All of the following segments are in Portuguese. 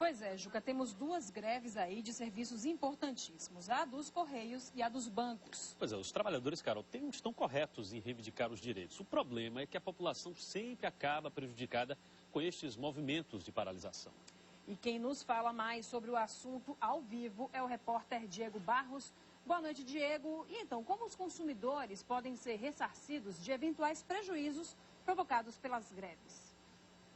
Pois é, Juca, temos duas greves aí de serviços importantíssimos, a dos Correios e a dos bancos. Pois é, os trabalhadores, Carol, estão corretos em reivindicar os direitos. O problema é que a população sempre acaba prejudicada com estes movimentos de paralisação. E quem nos fala mais sobre o assunto ao vivo é o repórter Diego Barros. Boa noite, Diego. E então, como os consumidores podem ser ressarcidos de eventuais prejuízos provocados pelas greves?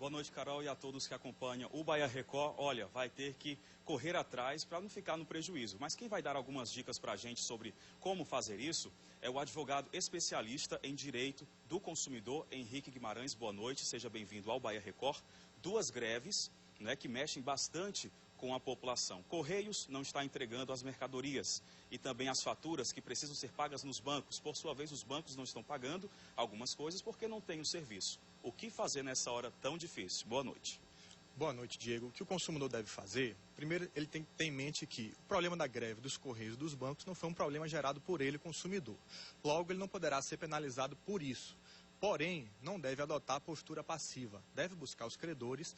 Boa noite, Carol, e a todos que acompanham o Bahia Record. Olha, vai ter que correr atrás para não ficar no prejuízo. Mas quem vai dar algumas dicas para a gente sobre como fazer isso é o advogado especialista em direito do consumidor, Henrique Guimarães. Boa noite, seja bem-vindo ao Bahia Record. Duas greves, que mexem bastante com a população. Correios não está entregando as mercadorias e também as faturas que precisam ser pagas nos bancos. Por sua vez, os bancos não estão pagando algumas coisas porque não têm o serviço. O que fazer nessa hora tão difícil? Boa noite. Boa noite, Diego. O que o consumidor deve fazer? Primeiro, ele tem que ter em mente que o problema da greve dos Correios e dos bancos não foi um problema gerado por ele, consumidor. Logo, ele não poderá ser penalizado por isso. Porém, não deve adotar a postura passiva. Deve buscar os credores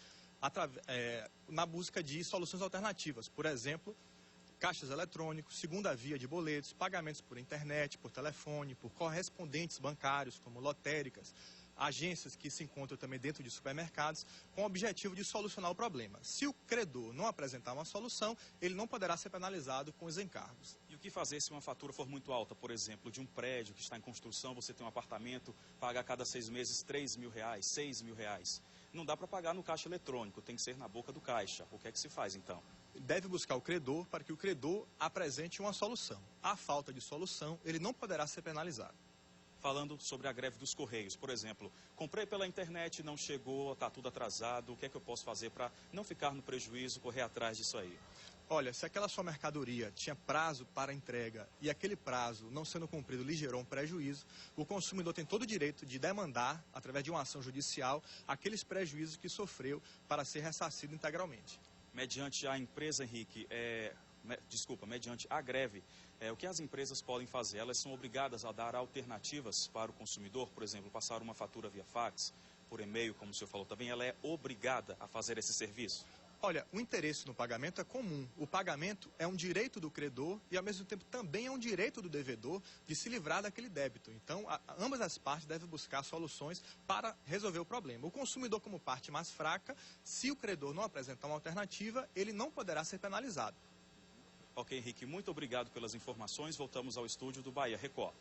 na busca de soluções alternativas. Por exemplo, caixas eletrônicos, segunda via de boletos, pagamentos por internet, por telefone, por correspondentes bancários, como lotéricas, agências que se encontram também dentro de supermercados, com o objetivo de solucionar o problema. Se o credor não apresentar uma solução, ele não poderá ser penalizado com os encargos. E o que fazer se uma fatura for muito alta, por exemplo, de um prédio que está em construção, você tem um apartamento, paga a cada 6 meses R$3.000, R$6.000. Não dá para pagar no caixa eletrônico, tem que ser na boca do caixa. O que é que se faz então? Deve buscar o credor para que o credor apresente uma solução. A falta de solução, ele não poderá ser penalizado. Falando sobre a greve dos Correios, por exemplo, comprei pela internet, não chegou, está tudo atrasado, o que é que eu posso fazer para não ficar no prejuízo, correr atrás disso aí? Olha, se aquela sua mercadoria tinha prazo para entrega e aquele prazo não sendo cumprido lhe gerou um prejuízo, o consumidor tem todo o direito de demandar, através de uma ação judicial, aqueles prejuízos que sofreu para ser ressarcido integralmente. Mediante a empresa, Henrique, mediante a greve, o que as empresas podem fazer? Elas são obrigadas a dar alternativas para o consumidor, por exemplo, passar uma fatura via fax, por e-mail, como o senhor falou também, ela é obrigada a fazer esse serviço? Olha, o interesse no pagamento é comum. O pagamento é um direito do credor e, ao mesmo tempo, também é um direito do devedor de se livrar daquele débito. Então, ambas as partes devem buscar soluções para resolver o problema. O consumidor, como parte mais fraca, se o credor não apresentar uma alternativa, ele não poderá ser penalizado. Ok, Henrique, muito obrigado pelas informações. Voltamos ao estúdio do Bahia Record.